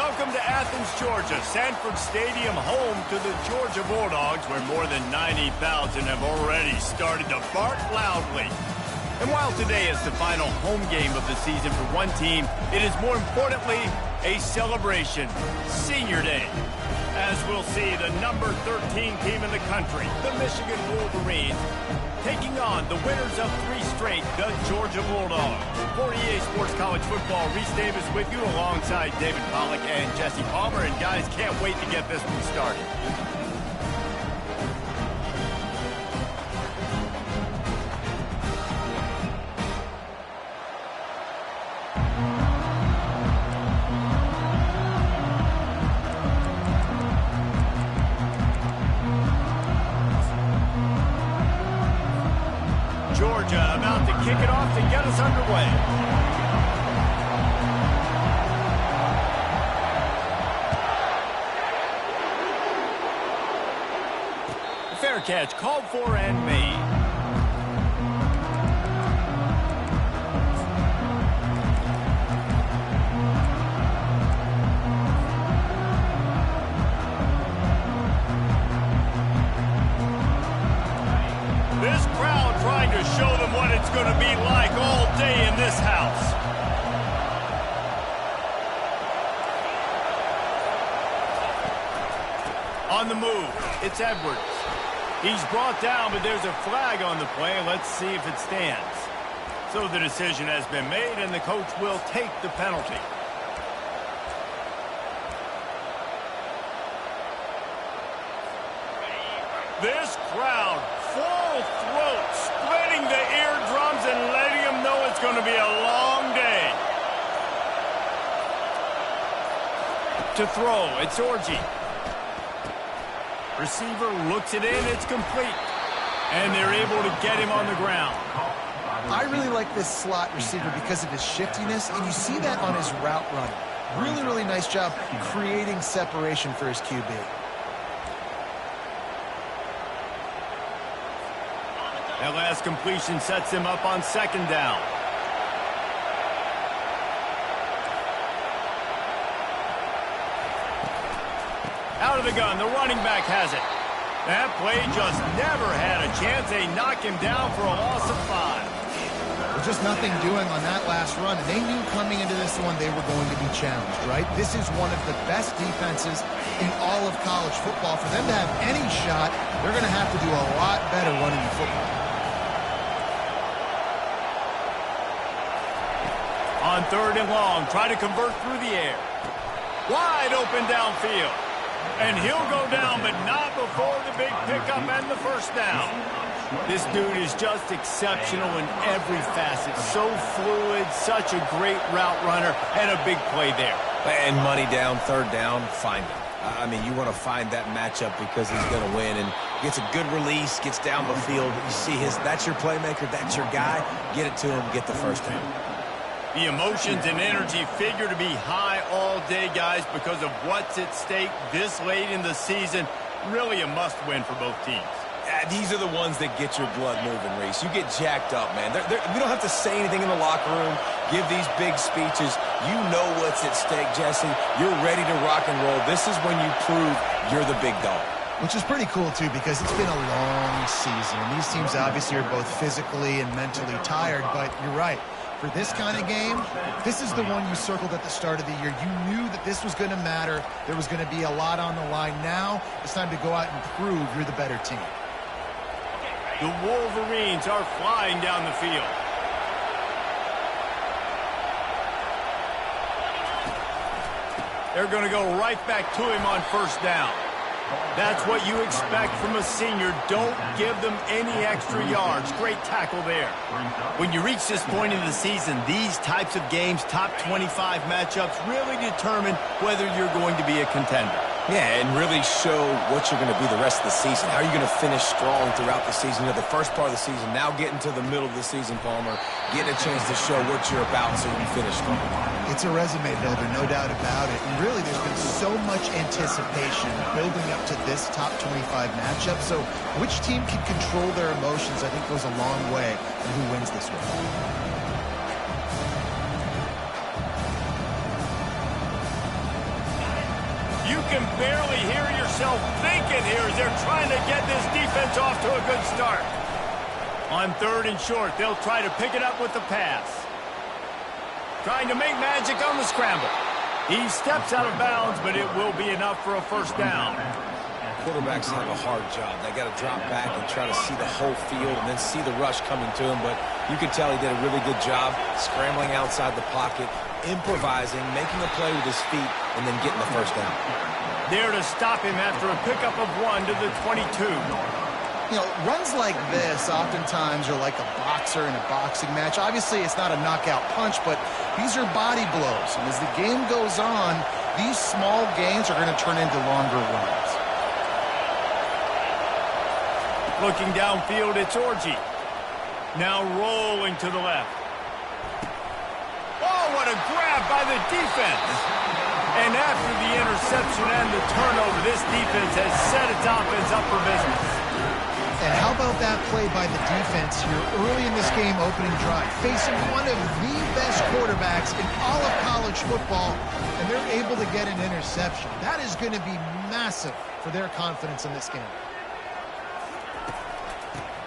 Welcome to Athens, Georgia, Sanford Stadium, home to the Georgia Bulldogs, where more than 90,000 have already started to bark loudly. And while today is the final home game of the season for one team, it is more importantly a celebration, Senior Day. As we'll see, the number 13 team in the country, the Michigan Wolverines, taking on the winners of 3 straight, the Georgia Bulldogs. For EA Sports College Football, Reese Davis with you alongside David Pollack and Jesse Palmer. And guys, can't wait to get this one started. Georgia about to kick it off to get us underway. Fair catch called for and made. This crowd trying to show them what it's going to be like all day in this house. On the move, it's Edwards. He's brought down, but there's a flag on the play. Let's see if it stands. So the decision has been made, and the coach will take the penalty. This crowd, full throat, splitting the eardrums and letting them know it's going to be a long day. To throw, it's Orji. Receiver looks it in, it's complete. And they're able to get him on the ground. I really like this slot receiver because of his shiftiness, and you see that on his route running. Really, really nice job creating separation for his QB. That last completion sets him up on 2nd down. Out of the gun, the running back has it. That play just never had a chance. They knock him down for a loss of 5. There's just nothing doing on that last run, and they knew coming into this one they were going to be challenged, right? This is one of the best defenses in all of college football. For them to have any shot, they're going to have to do a lot better running the football. On 3rd and long, try to convert through the air. Wide open downfield. And he'll go down, but not before the big pickup and the 1st down. This dude is just exceptional in every facet. So fluid, such a great route runner, and a big play there. And money down, 3rd down, find him. I mean, you want to find that matchup because he's going to win. And gets a good release, gets down the field. You see that's your playmaker, that's your guy. Get it to him, get the 1st down. The emotions and energy figure to be high all day, guys, because of what's at stake this late in the season. Really a must-win for both teams. These are the ones that get your blood moving, Reese. You get jacked up, man. We don't have to say anything in the locker room, give these big speeches. You know what's at stake, Jesse. You're ready to rock and roll. This is when you prove you're the big dog. Which is pretty cool, too, because it's been a long season. And these teams obviously are both physically and mentally tired, but you're right. For this kind of game, this is the one you circled at the start of the year. You knew that this was going to matter. There was going to be a lot on the line. Now it's time to go out and prove you're the better team. The Wolverines are flying down the field. They're going to go right back to him on 1st down. That's what you expect from a senior. Don't give them any extra yards. Great tackle there. When you reach this point in the season, these types of games, top 25 matchups, really determine whether you're going to be a contender. Yeah, and really show what you're going to be the rest of the season. How are you going to finish strong throughout the season? You know, the first part of the season, now getting to the middle of the season, Palmer, getting a chance to show what you're about so you can finish strong. It's a resume builder, no doubt about it. And really, there's been so much anticipation building up to this top 25 matchup. So which team can control their emotions, I think, goes a long way in who wins this one. can barely hear yourself thinking here as they're trying to get this defense off to a good start. On 3rd and short, they'll try to pick it up with the pass. Trying to make magic on the scramble. He steps out of bounds, but it will be enough for a first down. Quarterbacks have a hard job. They got to drop back and try to see the whole field and then see the rush coming to him. But you can tell he did a really good job scrambling outside the pocket, improvising, making a play with his feet, and then getting the first down. There to stop him after a pickup of 1 to the 22. You know, runs like this oftentimes are like a boxer in a boxing match. Obviously, it's not a knockout punch, but these are body blows. And as the game goes on, these small gains are going to turn into longer runs. Looking downfield, it's Orji. Now rolling to the left. Oh, what a grab by the defense. And after the interception and the turnover, this defense has set its offense up for business. And how about that play by the defense here early in this game opening drive, facing one of the best quarterbacks in all of college football, and they're able to get an interception. That is going to be massive for their confidence in this game.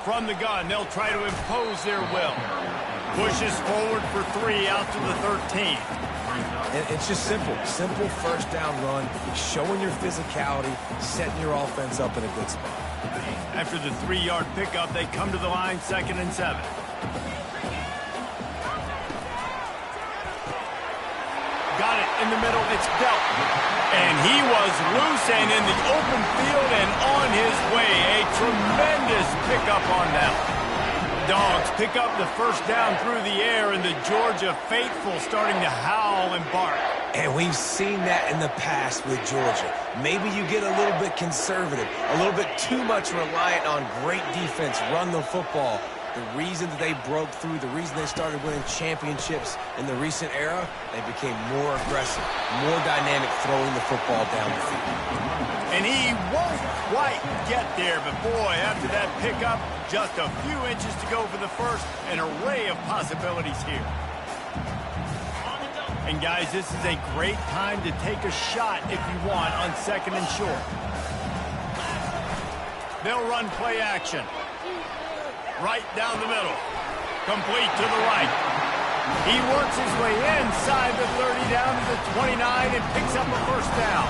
From the gun, they'll try to impose their will. Pushes forward for 3 out to the 13. And it's just simple. Simple first down run, showing your physicality, setting your offense up in a good spot. After the 3-yard pickup, they come to the line, 2nd and 7. Got it in the middle, it's Belt. And he was loose and in the open field and on his way. A tremendous pickup on down. Dogs pick up the first down through the air, and the Georgia faithful starting to howl and bark. And we've seen that in the past with Georgia. Maybe you get a little bit conservative, a little bit too much reliant on great defense, run the football. The reason that they broke through, the reason they started winning championships in the recent era, they became more aggressive, more dynamic throwing the football down the field. And he won't quite get there, but boy, after that pickup, just a few inches to go for the first, an array of possibilities here. And guys, this is a great time to take a shot if you want on 2nd and short. They'll run play action. Right down the middle. Complete to the right. He works his way inside the 30 down to the 29 and picks up a first down.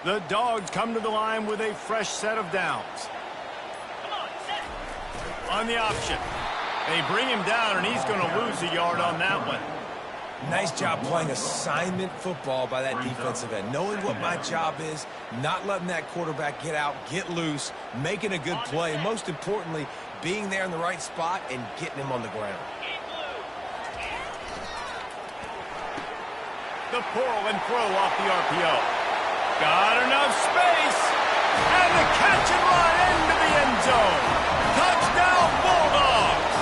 The Dogs come to the line with a fresh set of downs. On the option. They bring him down, and he's going to lose a yard on that one. Nice job playing assignment football by that defensive end. Knowing what my job is, not letting that quarterback get out, get loose, making a good play, and most importantly, being there in the right spot and getting him on the ground. The pull and throw off the RPO. Got enough space. And the catch and run into the end zone. Touchdown, Bulldogs.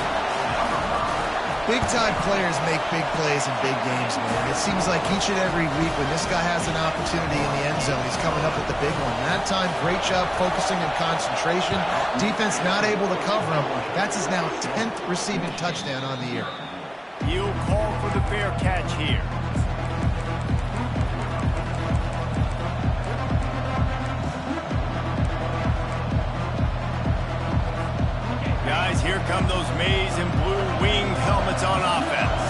Big-time players make big plays in big games, man. It seems like each and every week when this guy has an opportunity in the end zone, he's coming up with the big one. That time, great job focusing and concentration. Defense not able to cover him. That's his now 10th receiving touchdown on the year. He'll call for the fair catch here. Guys, here come those maize and blue winged helmets on offense.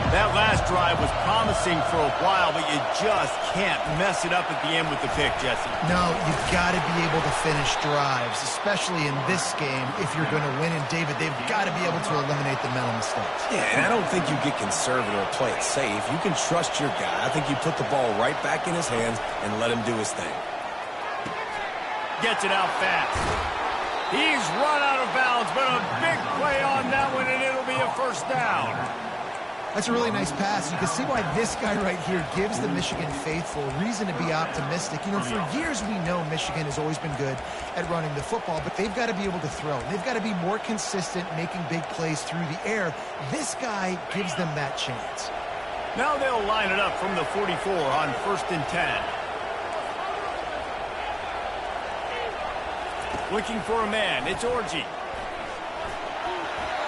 That last drive was promising for a while, but you just can't mess it up at the end with the pick, Jesse. No, you've got to be able to finish drives, especially in this game if you're going to win. And, David, they've got to be able to eliminate the mental mistakes. Yeah, and I don't think you get conservative or play it safe. You can trust your guy. I think you put the ball right back in his hands and let him do his thing. Gets it out fast. He's run out of bounds, but a big play on that one, and it'll be be a first down. That's a really nice pass. You can see why this guy right here gives the Michigan faithful reason to be optimistic. You know, for years we know Michigan has always been good at running the football, but they've got to be able to throw. They've got to be more consistent making big plays through the air. This guy gives them that chance. Now they'll line it up from the 44 on 1st and 10. Looking for a man. It's Orji.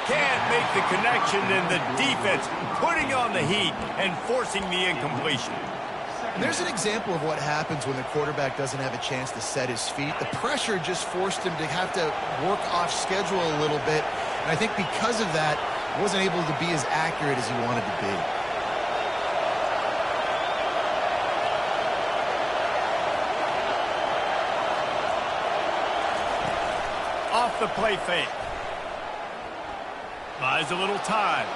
Can't make the connection, and the defense putting on the heat and forcing the incompletion. There's an example of what happens when the quarterback doesn't have a chance to set his feet. The pressure just forced him to have to work off schedule a little bit, and I think because of that, wasn't able to be as accurate as he wanted to be. Off the play fake. Buys a little time.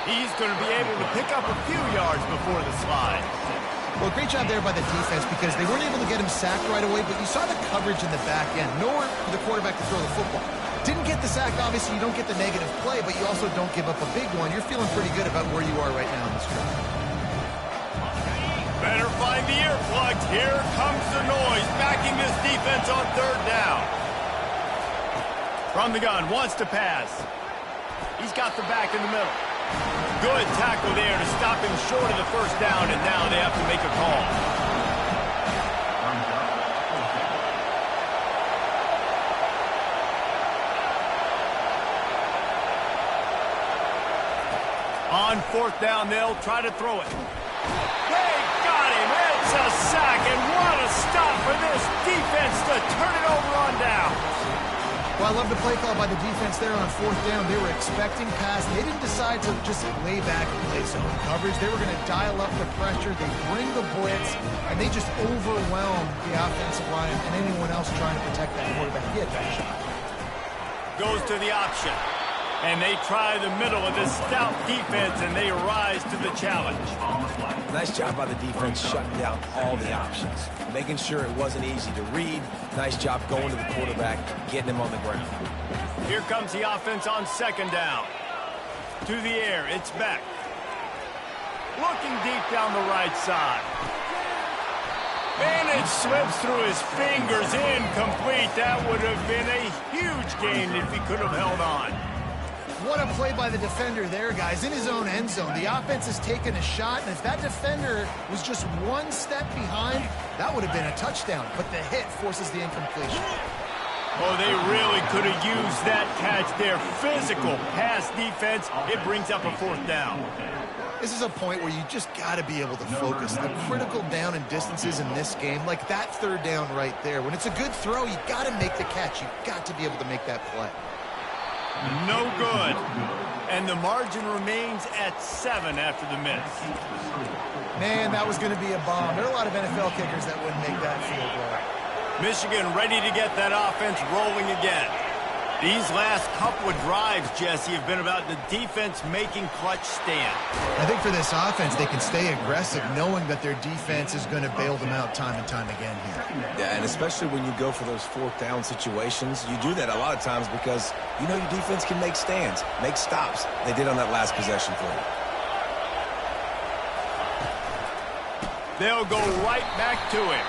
He's going to be able to pick up a few yards before the slide. Well, great job there by the defense because they weren't able to get him sacked right away, but you saw the coverage in the back end. Nowhere for the quarterback to throw the football. Didn't get the sack, obviously you don't get the negative play, but you also don't give up a big one. You're feeling pretty good about where you are right now in this drive. Better find the earplugs. Here comes the noise, backing this defense on 3rd down. From the gun, wants to pass. He's got the back in the middle. Good tackle there to stop him short of the first down, and now they have to make a call. On 4th down, they'll try to throw it. They got him. It's a sack, and what a stop for this defense to turn it over on down. Well, I love the play call by the defense there on 4th down. They were expecting pass. They didn't decide to just lay back and play zone coverage. They were going to dial up the pressure. They bring the blitz, and they just overwhelm the offensive line and anyone else trying to protect that quarterback. He had that shot. Goes to the option. And they try the middle of this stout defense, and they rise to the challenge. Nice job by the defense shutting down all the options, making sure it wasn't easy to read. Nice job going to the quarterback, getting him on the ground. Here comes the offense on 2nd down. To the air, it's Beck. Looking deep down the right side. And it slips through his fingers, incomplete. That would have been a huge gain if he could have held on. What a play by the defender there, guys, in his own end zone. The offense has taken a shot, and if that defender was just one step behind, that would have been a touchdown. But the hit forces the incompletion. Oh, they really could have used that catch there. Physical pass defense. It brings up a 4th down. This is a point where you just got to be able to focus. The critical down and distances in this game, like that 3rd down right there. When it's a good throw, you got to make the catch. You've got to be able to make that play. No good. And the margin remains at 7 after the miss. Man, that was going to be a bomb. There are a lot of NFL kickers that wouldn't make that field goal. Michigan ready to get that offense rolling again. These last couple of drives, Jesse, have been about the defense making clutch stand. I think for this offense, they can stay aggressive knowing that their defense is going to bail them out time and time again here. Yeah, and especially when you go for those 4th down situations, you do that a lot of times because you know your defense can make stands, make stops. They did on that last possession for you. They'll go right back to him.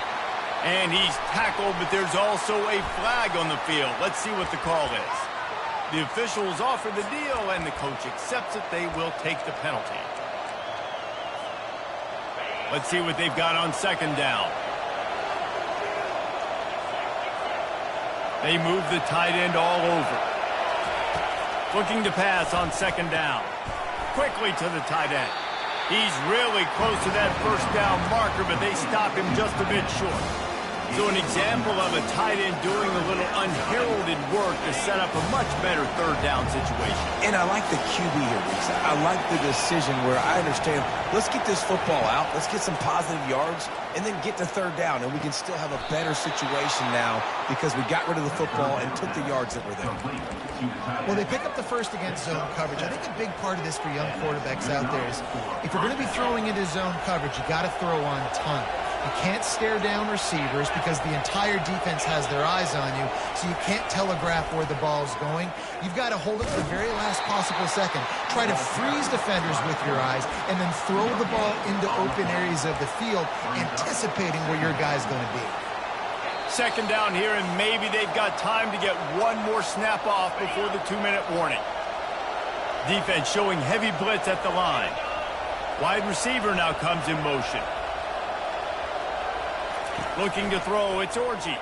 And he's tackled, but there's also a flag on the field. Let's see what the call is. The officials offer the deal, and the coach accepts it. They will take the penalty. Let's see what they've got on 2nd down. They move the tight end all over. Looking to pass on 2nd down. Quickly to the tight end. He's really close to that 1st down marker, but they stop him just a bit short. So an example of a tight end doing a little unheralded work to set up a much better 3rd down situation. And I like the QB here, Reese. I like the decision where I understand, let's get this football out, let's get some positive yards, and then get to 3rd down, and we can still have a better situation now because we got rid of the football and took the yards that were there. Well, they pick up the first against zone coverage. I think a big part of this for young quarterbacks out there is if you're going to be throwing into zone coverage, you got to throw on time. You can't stare down receivers because the entire defense has their eyes on you, so you can't telegraph where the ball's going. You've got to hold it for the very last possible second. Try to freeze defenders with your eyes, and then throw the ball into open areas of the field, anticipating where your guy's going to be. Second down here, and maybe they've got time to get one more snap off before the 2-minute warning. Defense showing heavy blitz at the line. Wide receiver now comes in motion. Looking to throw, it's Orji.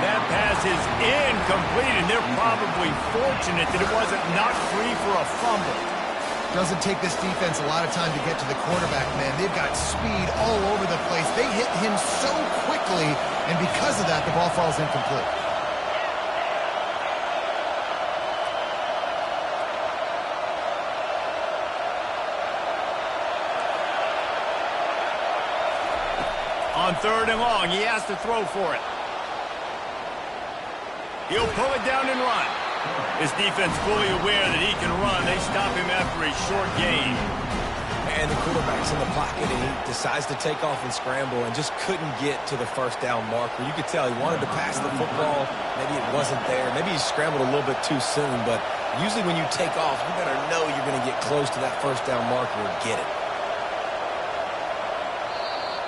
That pass is incomplete, and they're probably fortunate that it wasn't knocked free for a fumble. Doesn't take this defense a lot of time to get to the quarterback, man. They've got speed all over the place. They hit him so quickly, and because of that, the ball falls incomplete. On 3rd and long, he has to throw for it. He'll pull it down and run. His defense fully aware that he can run. They stop him after a short gain. And the quarterback's in the pocket, and he decides to take off and scramble and just couldn't get to the first down marker. You could tell he wanted to pass the football. Maybe it wasn't there. Maybe he scrambled a little bit too soon. But usually when you take off, you better know you're going to get close to that first down marker and get it.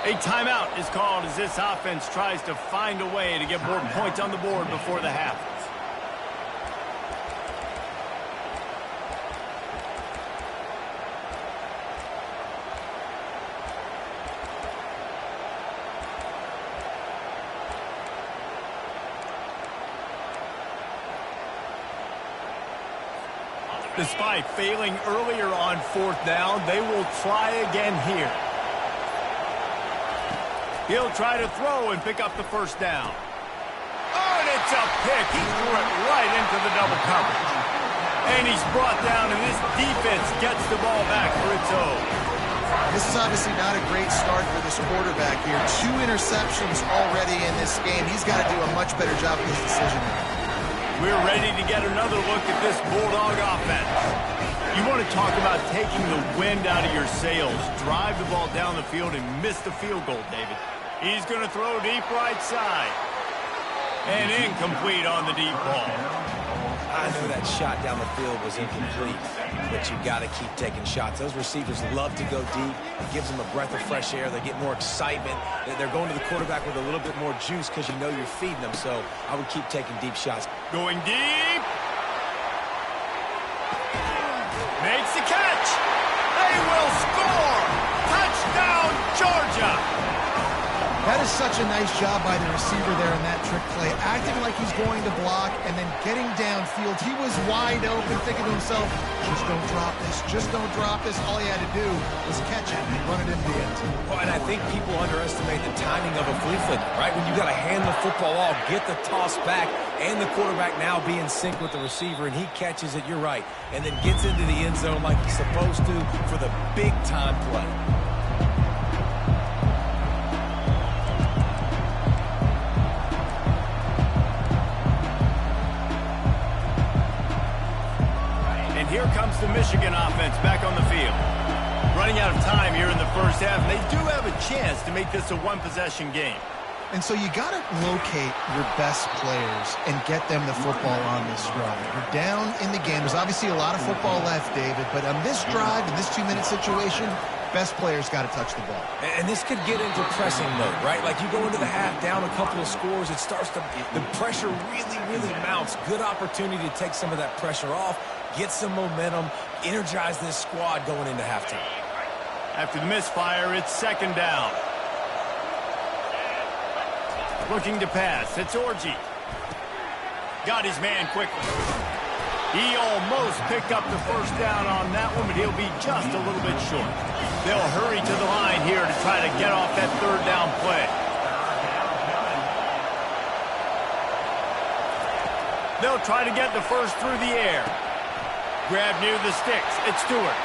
A timeout is called as this offense tries to find a way to get more points on the board before the half. Despite failing earlier on 4th down, they will try again here. He'll try to throw and pick up the first down. Oh, and it's a pick. He threw it right into the double coverage. And he's brought down, and this defense gets the ball back for its own. This is obviously not a great start for this quarterback here. 2 interceptions already in this game. He's got to do a much better job with his decision-making. We're ready to get another look at this Bulldog offense. You want to talk about taking the wind out of your sails. Drive the ball down the field and miss the field goal, David. He's going to throw deep right side. And incomplete on the deep ball. I know that shot down the field was incomplete, but you got to keep taking shots. Those receivers love to go deep. It gives them a breath of fresh air. They get more excitement. They're going to the quarterback with a little bit more juice because you know you're feeding them. So I would keep taking deep shots. Going deep. Makes the catch. They will score. Touchdown, Georgia. That is such a nice job by the receiver there in that trick play. Acting like he's going to block and then getting downfield. He was wide open, thinking to himself, just don't drop this, just don't drop this. All he had to do was catch it and run it into the end zone. Well, and I think people underestimate the timing of a flea flicker, right? When you got to hand the football off, get the toss back, and the quarterback now be in sync with the receiver, and he catches it, you're right, and then gets into the end zone like he's supposed to for the big-time play. Here comes the Michigan offense back on the field. Running out of time here in the first half, and they do have a chance to make this a one-possession game. And so you got to locate your best players and get them the football on this run. You're down in the game. There's obviously a lot of football left, David, but on this drive, in this 2-minute situation, best players got to touch the ball. And this could get into pressing mode, right? Like you go into the half down a couple of scores, it starts to, the pressure really, really mounts. Good opportunity to take some of that pressure off, get some momentum, energize this squad going into halftime. After the misfire, it's 2nd down. Looking to pass, it's Orji. Got his man quickly. He almost picked up the first down on that one, but he'll be just a little bit short. They'll hurry to the line here to try to get off that 3rd down play. They'll try to get the first through the air. Grab near the sticks. It's Stewart.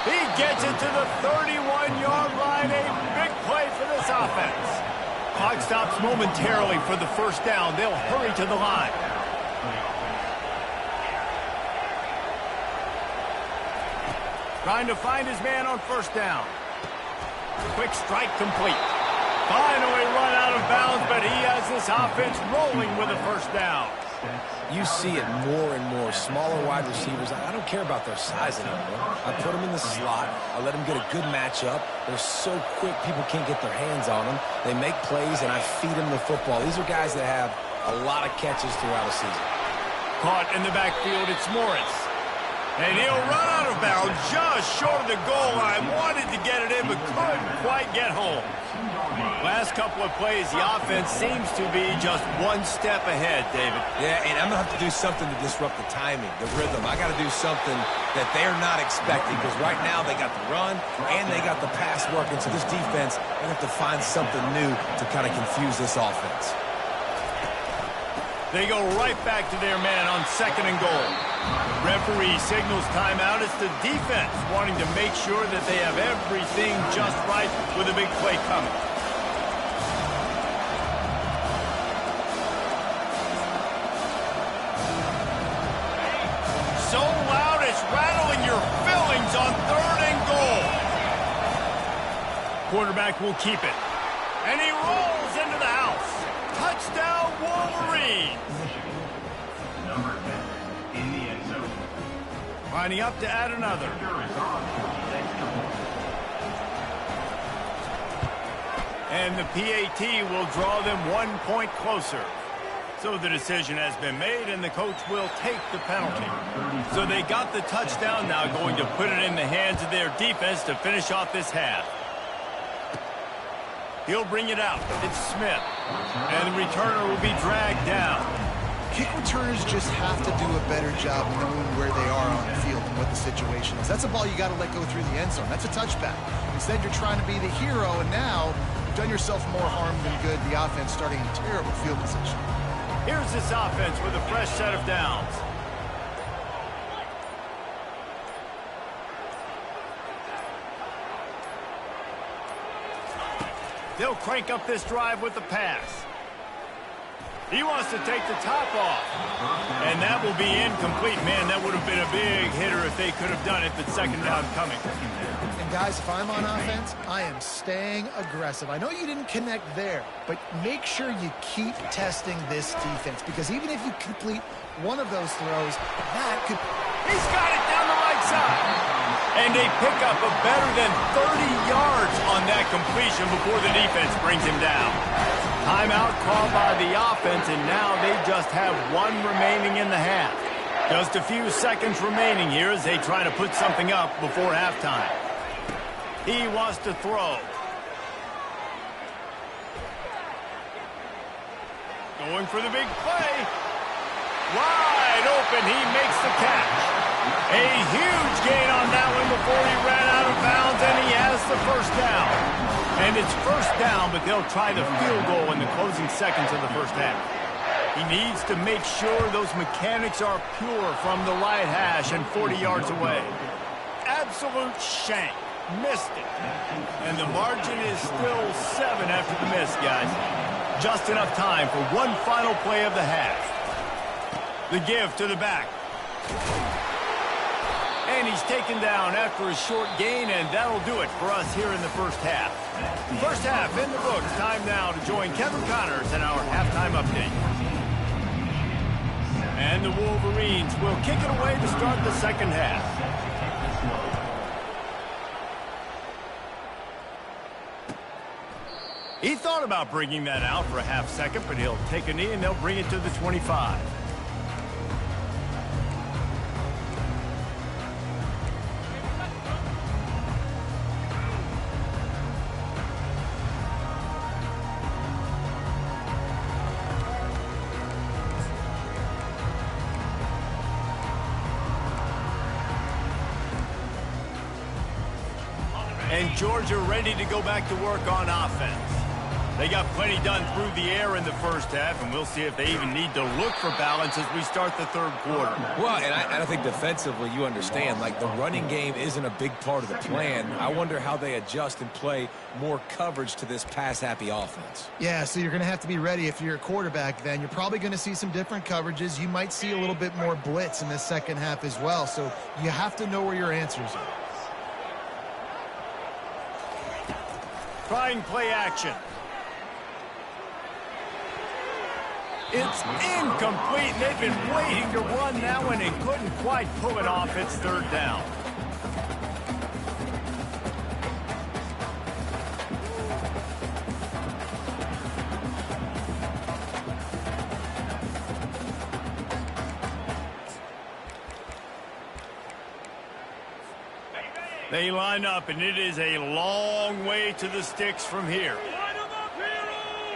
He gets it to the 31-yard line. A big play for this offense. Clock stops momentarily for the first down. They'll hurry to the line. Trying to find his man on 1st down. Quick strike complete. Finally run out of bounds, but he has this offense rolling with a first down. You see it more and more. Smaller wide receivers, I don't care about their size anymore. I put them in the slot. I let them get a good matchup. They're so quick, people can't get their hands on them. They make plays, and I feed them the football. These are guys that have a lot of catches throughout a season. Caught in the backfield, it's Morris. And he'll run out of bounds just short of the goal line. Wanted to get it in, but couldn't quite get home. Last couple of plays, the offense seems to be just one step ahead, David. Yeah, and I'm going to have to do something to disrupt the timing, the rhythm. I got to do something that they're not expecting, because right now they got the run and they got the pass working. So this defense, they have to find something new to kind of confuse this offense. They go right back to their man on 2nd and goal. Referee signals timeout. It's the defense wanting to make sure that they have everything just right with a big play coming. So loud it's rattling your fillings on 3rd and goal. Quarterback will keep it. And he rolls into the house. Touchdown, Wolverines. Lining up to add another. And the PAT will draw them 1 point closer. So the decision has been made, and the coach will take the penalty. So they got the touchdown, now going to put it in the hands of their defense to finish off this half. He'll bring it out. It's Smith. And the returner will be dragged down. Kick returners just have to do a better job knowing where they are on the field and what the situation is. That's a ball you got to let go through the end zone. That's a touchback. Instead, you're trying to be the hero, and now you've done yourself more harm than good. The offense starting in terrible field position. Here's this offense with a fresh set of downs. They'll crank up this drive with the pass. He wants to take the top off. And that will be incomplete. Man, that would have been a big hitter if they could have done it, but 2nd down coming. And guys, if I'm on offense, I am staying aggressive. I know you didn't connect there, but make sure you keep testing this defense, because even if you complete one of those throws, that could... He's got it down the right side. And they pick up a better than 30 yards on that completion before the defense brings him down. Timeout called by the offense, and now they just have 1 remaining in the half. Just a few seconds remaining here as they try to put something up before halftime. He wants to throw. Going for the big play. Wide open, he makes the catch. A huge gain on that one before he ran out of bounds, and he has the first down. And it's first down, but they'll try the field goal in the closing seconds of the first half. He needs to make sure those mechanics are pure from the right hash and 40 yards away. Absolute shank. Missed it. And the margin is still 7 after the miss, guys. Just enough time for one final play of the half. The give to the back. And he's taken down after a short gain, and that'll do it for us here in the first half. First half in the books. Time now to join Kevin Connors in our halftime update. And the Wolverines will kick it away to start the second half. He thought about bringing that out for a half second, but he'll take a knee and they'll bring it to the 25. And Georgia ready to go back to work on offense. They got plenty done through the air in the first half, and we'll see if they even need to look for balance as we start the third quarter. Well, and I think defensively, you understand, like the running game isn't a big part of the plan. I wonder how they adjust and play more coverage to this pass-happy offense. Yeah, so you're going to have to be ready if you're a quarterback then. You're probably going to see some different coverages. You might see a little bit more blitz in the second half as well, so you have to know where your answers are. Trying play action. It's incomplete. They've been waiting to run that one and couldn't quite pull it off. It's third down. They line up, and it is a long way to the sticks from here.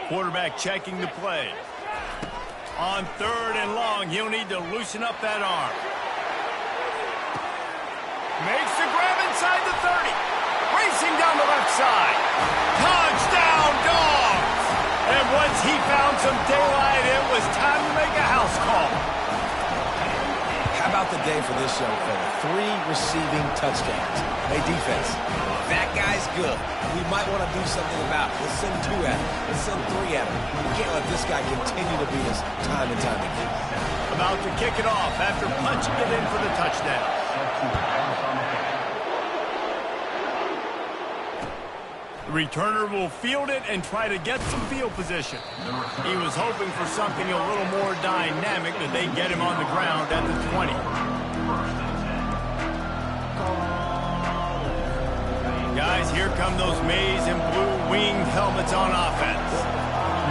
Quarterback checking the play. On third and long, he'll need to loosen up that arm. Makes the grab inside the 30. Racing down the left side. Touchdown, Dogs! And once he found some daylight, it was time to make a house call. How about the day for this young fella? 3 receiving touchdowns. Hey, defense, that guy's good. We might want to do something about it. Let's send 2 at him. Let's send 3 at him. We can't let this guy continue to beat us time and time again. About to kick it off after punching it in for the touchdown. The returner will field it and try to get some field position. He was hoping for something a little more dynamic, that they get him on the ground at the 20. Guys, here come those maize and blue winged helmets on offense.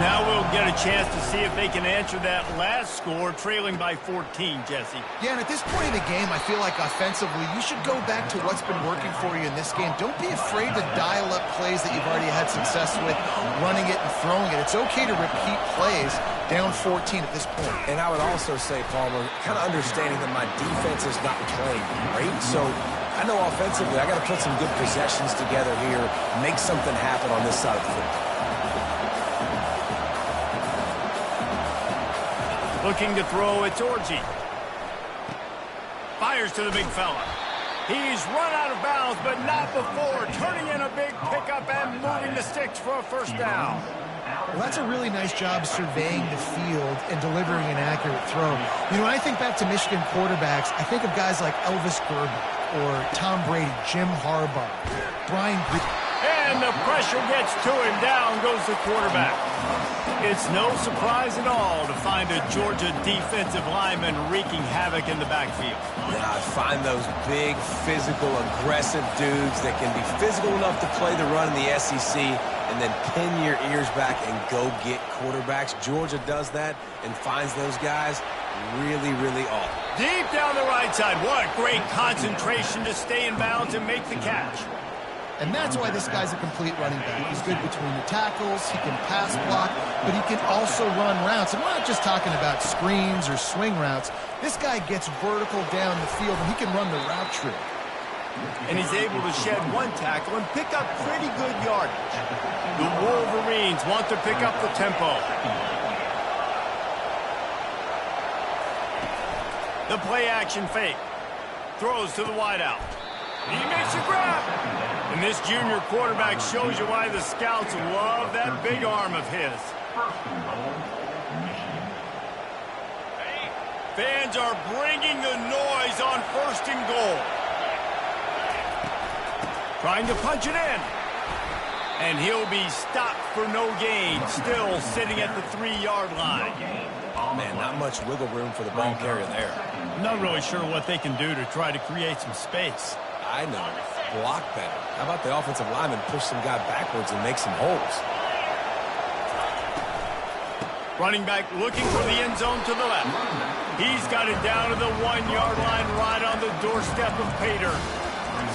Now we'll get a chance to see if they can answer that last score, trailing by 14, Jesse. Yeah, and at this point in the game, I feel like offensively, you should go back to what's been working for you in this game. Don't be afraid to dial up plays that you've already had success with, running it and throwing it. It's okay to repeat plays down 14 at this point. And I would also say, Palmer, kind of understanding that my defense is not playing great, so I know offensively I got to put some good possessions together here, make something happen on this side of the football. Looking to throw, it's Orji. Fires to the big fella. He's run out of bounds, but not before turning in a big pickup and moving the sticks for a first down. Well, that's a really nice job surveying the field and delivering an accurate throw. You know, when I think back to Michigan quarterbacks, I think of guys like Elvis Gerber or Tom Brady, Jim Harbaugh, Brian Green. And the pressure gets to him. Down goes the quarterback. It's no surprise at all to find a Georgia defensive lineman wreaking havoc in the backfield. Yeah, I find those big, physical, aggressive dudes that can be physical enough to play the run in the SEC and then pin your ears back and go get quarterbacks. Georgia does that and finds those guys really, really awful. Deep down the right side. What great concentration to stay in bounds and make the catch. And that's why this guy's a complete running back. He's good between the tackles, he can pass block, but he can also run routes. And we're not just talking about screens or swing routes. This guy gets vertical down the field, and he can run the route tree. And he's able to shed one tackle and pick up pretty good yardage. The Wolverines want to pick up the tempo. The play action fake. Throws to the wideout. He makes a grab. And this junior quarterback shows you why the scouts love that big arm of his. Fans are bringing the noise on 1st and goal. Trying to punch it in. And he'll be stopped for no gain, still sitting at the 3-yard line. Man, not much wiggle room for the ball carrier there. I'm not really sure what they can do to try to create some space. I know. Block better. How about the offensive lineman push some guy backwards and make some holes? Running back looking for the end zone to the left. He's got it down to the 1-yard line, right on the doorstep of Pater.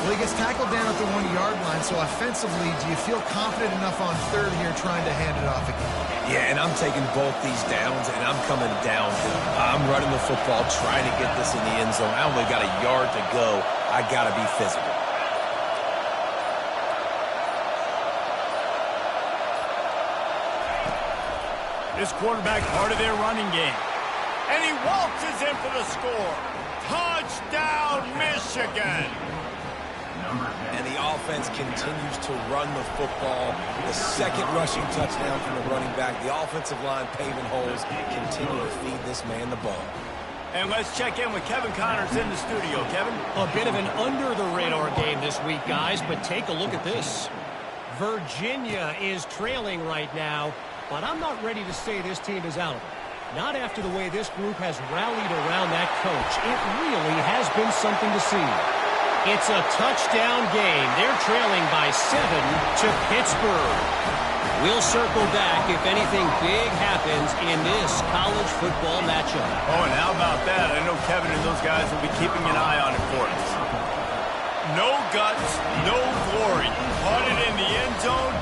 Well, he gets tackled down at the 1-yard line, so offensively, do you feel confident enough on third here trying to hand it off again? Yeah, and I'm taking both these downs, and I'm coming downhill. I'm running the football, trying to get this in the end zone. I only got a yard to go. I got to be physical. This quarterback part of their running game. And he waltzes in for the score. Touchdown, Michigan! And the offense continues to run the football. The second rushing touchdown from the running back. The offensive line paving holes. Continue to feed this man the ball. And let's check in with Kevin Connors in the studio. Kevin? A bit of an under-the-radar game this week, guys, but take a look at this. Virginia is trailing right now, but I'm not ready to say this team is out of it. Not after the way this group has rallied around that coach. It really has been something to see. It's a touchdown game. They're trailing by 7 to Pittsburgh. We'll circle back if anything big happens in this college football matchup. Oh, and how about that? I know Kevin and those guys will be keeping an eye on it for us. No guts, no glory. Caught it in the end zone.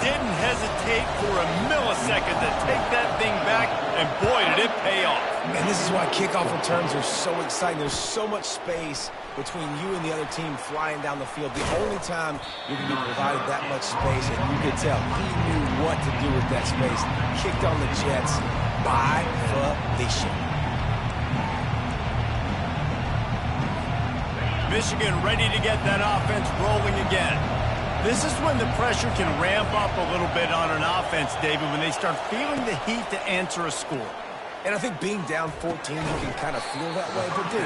Didn't hesitate for a millisecond to take that thing back, and boy, did it pay off. And this is why kickoff returns are so exciting. There's so much space between you and the other team flying down the field. The only time you can be provided that much space, and you could tell he knew what to do with that space. Kicked on the Jets by volition. Michigan ready to get that offense rolling again. This is when the pressure can ramp up a little bit on an offense, David, when they start feeling the heat to answer a score. And I think being down 14, you can kind of feel that way. But, dude,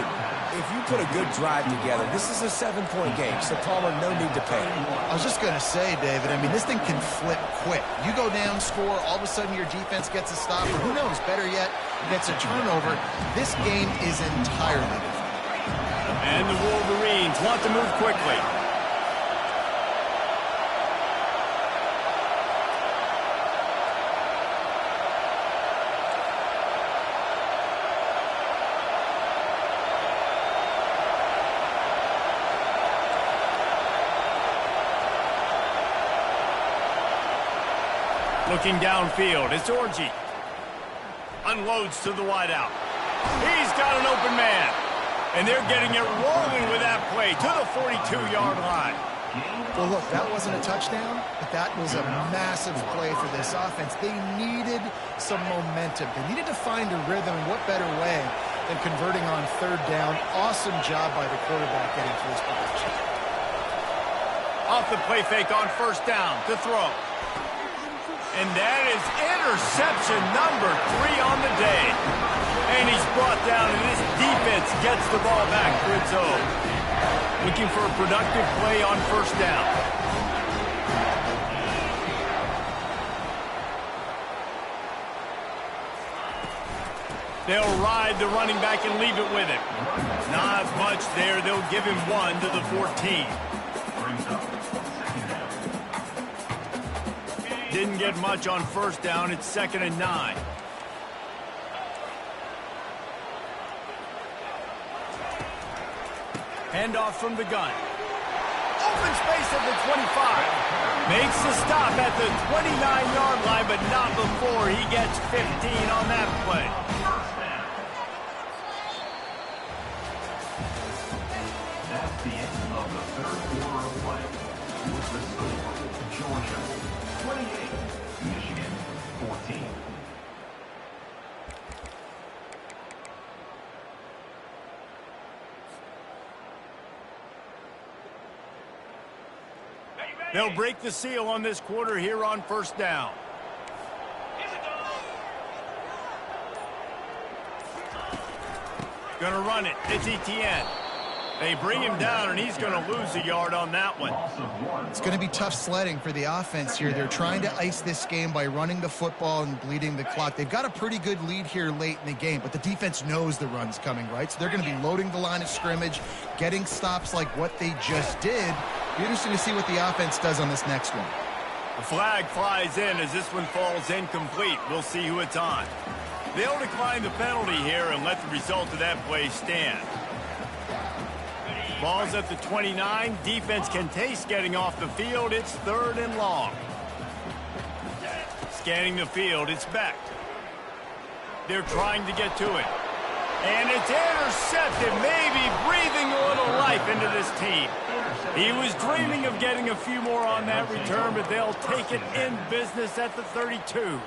if you put a good drive together, this is a 7-point game. So, Palmer, no need to pay. I was just going to say, David, I mean, this thing can flip quick. You go down, score, all of a sudden your defense gets a stop, or who knows, better yet, gets a turnover. This game is entirely different. And the Wolverines want to move quickly. Looking downfield, it's Orji. Unloads to the wideout. He's got an open man. And they're getting it rolling with that play to the 42-yard line. Well, look, that wasn't a touchdown, but that was a massive play for this offense. They needed some momentum. They needed to find a rhythm, and what better way than converting on third down. Awesome job by the quarterback getting to his position. Off the play fake on first down to throw. And that is interception number 3 on the day. And he's brought down, and this defense gets the ball back for its own. Looking for a productive play on first down. They'll ride the running back and leave it with him. Not much there. They'll give him 1 to the 14. Didn't get much on first down. It's 2nd and 9. Handoff from the gun. Open space at the 25. Makes the stop at the 29-yard line, but not before he gets 15 on that play. That's the end of the third quarter of play. With the score, Georgia 28, Michigan 14. They'll break the seal on this quarter here on first down. Gonna run it. It's Etienne. They bring him down, and he's going to lose a yard on that one. It's going to be tough sledding for the offense here. They're trying to ice this game by running the football and bleeding the clock. They've got a pretty good lead here late in the game, but the defense knows the run's coming, right? So they're going to be loading the line of scrimmage, getting stops like what they just did. Be interesting to see what the offense does on this next one. The flag flies in as this one falls incomplete. We'll see who it's on. They'll decline the penalty here and let the result of that play stand. Ball's at the 29. Defense can taste getting off the field. It's 3rd and long. Scanning the field, it's Beck. They're trying to get to it. And it's intercepted, maybe breathing a little life into this team. He was dreaming of getting a few more on that return, but they'll take it in business at the 32.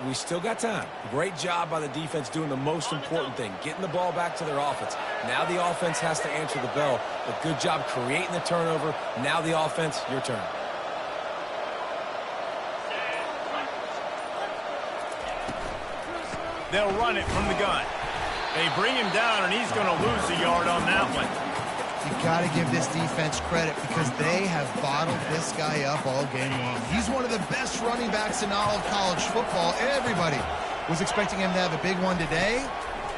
We still got time. Great job by the defense doing the most important thing, getting the ball back to their offense. Now the offense has to answer the bell. A good job creating the turnover. Now the offense, your turn. They'll run it from the gun. They bring him down, and he's going to lose a yard on that one. you got to give this defense credit because they have bottled this guy up all game long. He's one of the best running backs in all of college football. Everybody was expecting him to have a big one today.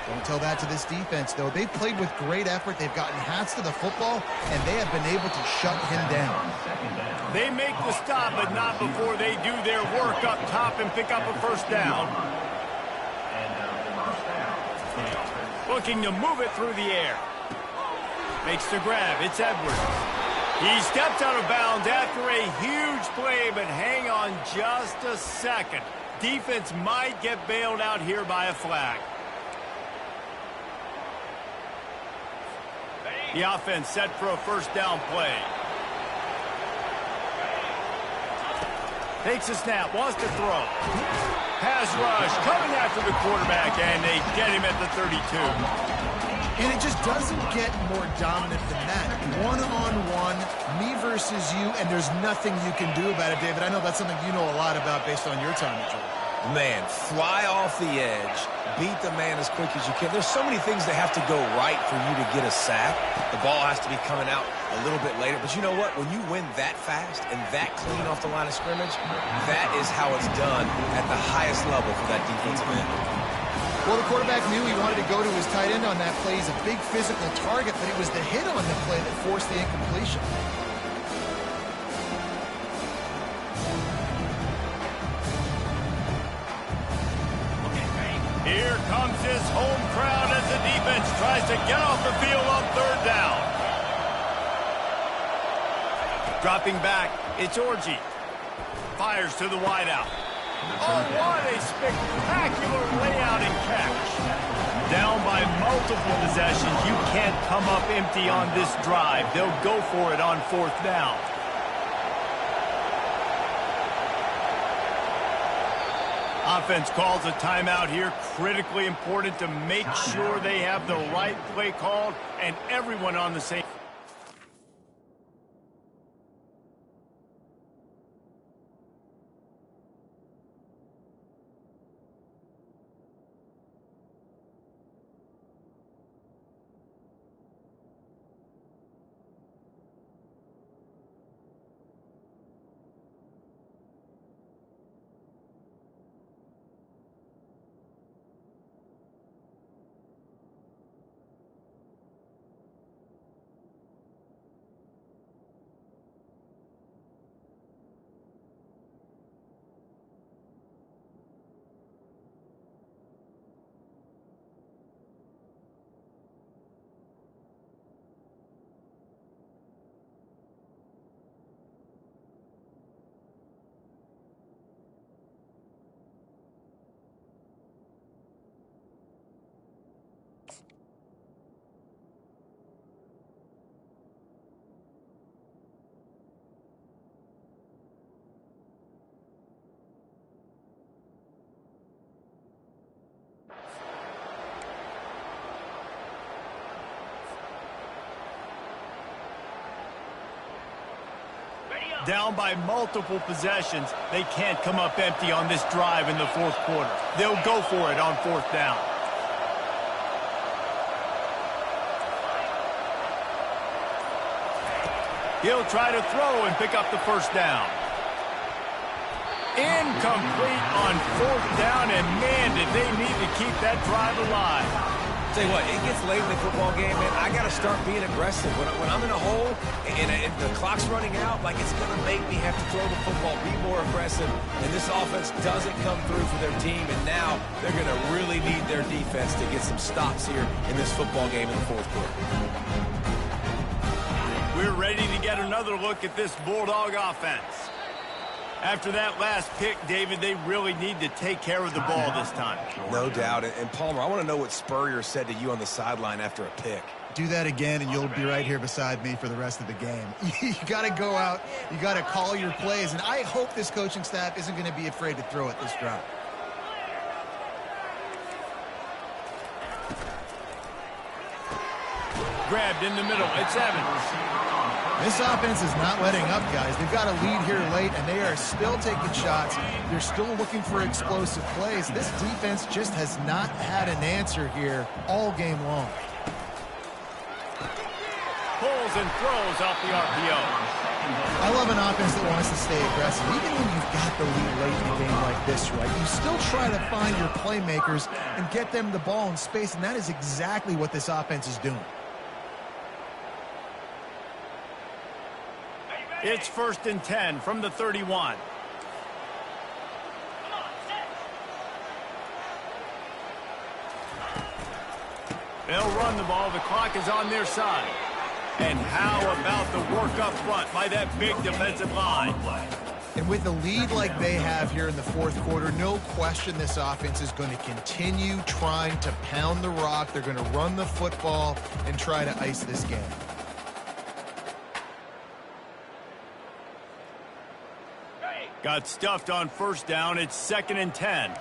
Don't tell that to this defense, though. They've played with great effort. They've gotten hats to the football, and they have been able to shut him down. They make the stop, but not before they do their work up top and pick up a first down. Looking to move it through the air. Makes the grab. It's Edwards. He steps out of bounds after a huge play, but hang on just a second. Defense might get bailed out here by a flag. The offense set for a first down play. Takes a snap, wants to throw. Pass rush, coming after the quarterback, and they get him at the 32. And it just doesn't get more dominant than that. One-on-one, me versus you, and there's nothing you can do about it, David. I know that's something you know a lot about based on your time at Georgia. Man, fly off the edge, beat the man as quick as you can. There's so many things that have to go right for you to get a sack. The ball has to be coming out a little bit later. But you know what? When you win that fast and that clean off the line of scrimmage, that is how it's done at the highest level for that defensive end. Well, the quarterback knew he wanted to go to his tight end on that play. He's a big physical target, but it was the hit on the play that forced the incompletion. Here comes his home crowd as the defense tries to get off the field on third down. Dropping back, it's Orji. Fires to the wideout. Oh, what a spectacular layout and catch. Down by multiple possessions. You can't come up empty on this drive. They'll go for it on fourth down. Offense calls a timeout here. Critically important to make sure they have the right play called and everyone on the same. Down by multiple possessions. They can't come up empty on this drive in the fourth quarter. They'll go for it on fourth down. He'll try to throw and pick up the first down. Incomplete on fourth down, and man, did they need to keep that drive alive. Tell you what, it gets late in the football game, man. I got to start being aggressive. When I'm in a hole and the clock's running out, like it's going to make me have to throw the football, be more aggressive. And this offense doesn't come through for their team, and now they're going to really need their defense to get some stops here in this football game in the fourth quarter. We're ready to get another look at this Bulldog offense. After that last pick, David, they really need to take care of the ball this time. No doubt. And Palmer, I want to know what Spurrier said to you on the sideline after a pick. Do that again, and you'll be right here beside me for the rest of the game. You got to go out. You got to call your plays, and I hope this coaching staff isn't going to be afraid to throw it this drive. Grabbed in the middle. It's Evans. This offense is not letting up, guys. They've got a lead here late, and they are still taking shots. They're still looking for explosive plays. This defense just has not had an answer here all game long. Pulls scrambles and throws off the RPO. I love an offense that wants to stay aggressive. Even when you've got the lead late in a game like this, right, you still try to find your playmakers and get them the ball in space, and that is exactly what this offense is doing. It's 1st and 10 from the 31. They'll run the ball. The clock is on their side. And how about the work up front by that big defensive line? And with the lead like they have here in the fourth quarter, no question this offense is going to continue trying to pound the rock. They're going to run the football and try to ice this game. Got stuffed on 1st down. It's 2nd and 10.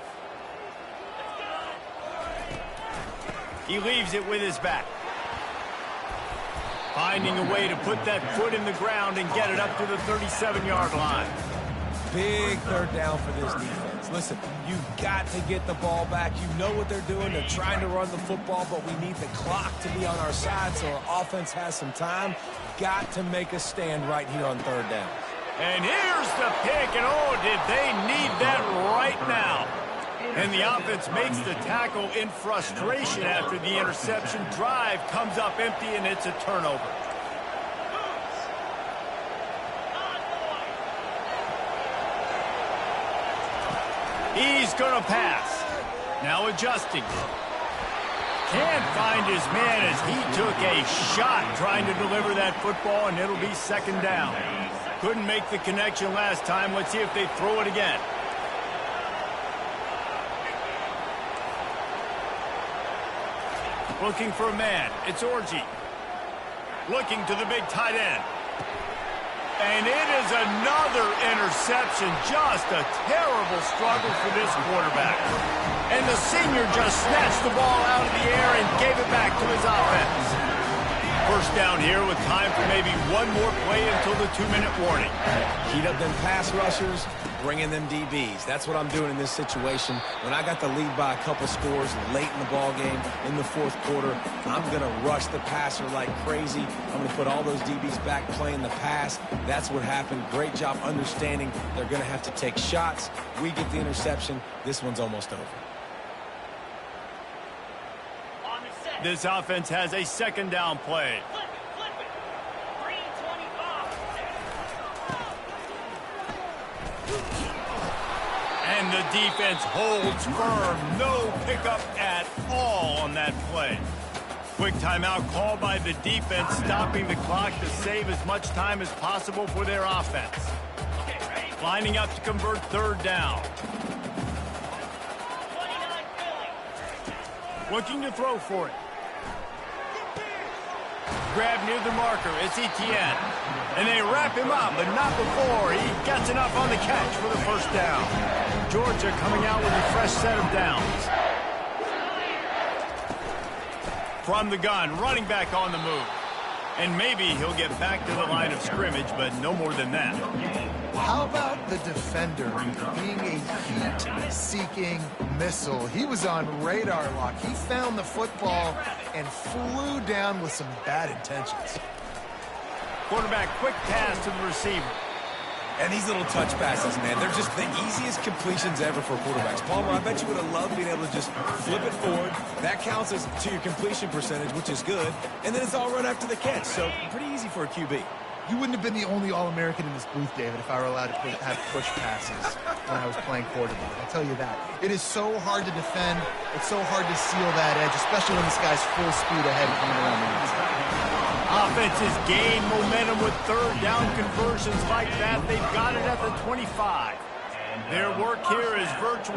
He leaves it with his back. Finding a way to put that foot in the ground and get it up to the 37-yard line. Big 3rd down for this defense. Listen, you've got to get the ball back. You know what they're doing. They're trying to run the football, but we need the clock to be on our side so our offense has some time. Got to make a stand right here on 3rd down. And here's the pick, and oh, did they need that right now. And the offense makes the tackle in frustration after the interception. Drive comes up empty, and it's a turnover. He's going to pass. Now adjusting. Can't find his man as he took a shot trying to deliver that football, and it'll be 2nd down. Couldn't make the connection last time. Let's see if they throw it again. Looking for a man. It's Orji. Looking to the big tight end. And it is another interception. Just a terrible struggle for this quarterback. And the senior just snatched the ball out of the air and gave it back to his offense. 1st down here with time for maybe one more play until the 2-minute warning. Heat up them pass rushers, bring in them DBs. That's what I'm doing in this situation. When I got the lead by a couple scores late in the ball game in the 4th quarter, I'm going to rush the passer like crazy. I'm going to put all those DBs back playing the pass. That's what happened. Great job understanding they're going to have to take shots. We get the interception. This one's almost over. This offense has a 2nd down play. And the defense holds firm. No pickup at all on that play. Quick timeout called by the defense, stopping the clock to save as much time as possible for their offense. Lining up to convert 3rd down. Looking to throw for it. Grab near the marker. It's Etienne. And they wrap him up, but not before he gets enough on the catch for the 1st down. Georgia coming out with a fresh set of downs. From the gun, running back on the move. And maybe he'll get back to the line of scrimmage, but no more than that. How about the defender being a heat-seeking missile? He was on radar lock. He found the football and flew down with some bad intentions. Quarterback, quick pass to the receiver. And these little touch passes, man, they're just the easiest completions ever for quarterbacks. Palmer, I bet you would have loved being able to just flip it forward. That counts as to your completion percentage, which is good. And then it's all run after the catch, so pretty easy for a QB. You wouldn't have been the only All-American in this booth, David, if I were allowed to have push passes when I was playing quarterback. I'll tell you that. It is so hard to defend. It's so hard to seal that edge, especially when this guy's full speed ahead coming around the inside. Offenses gain momentum with 3rd down conversions like that. They've got it at the 25. Their work here is virtually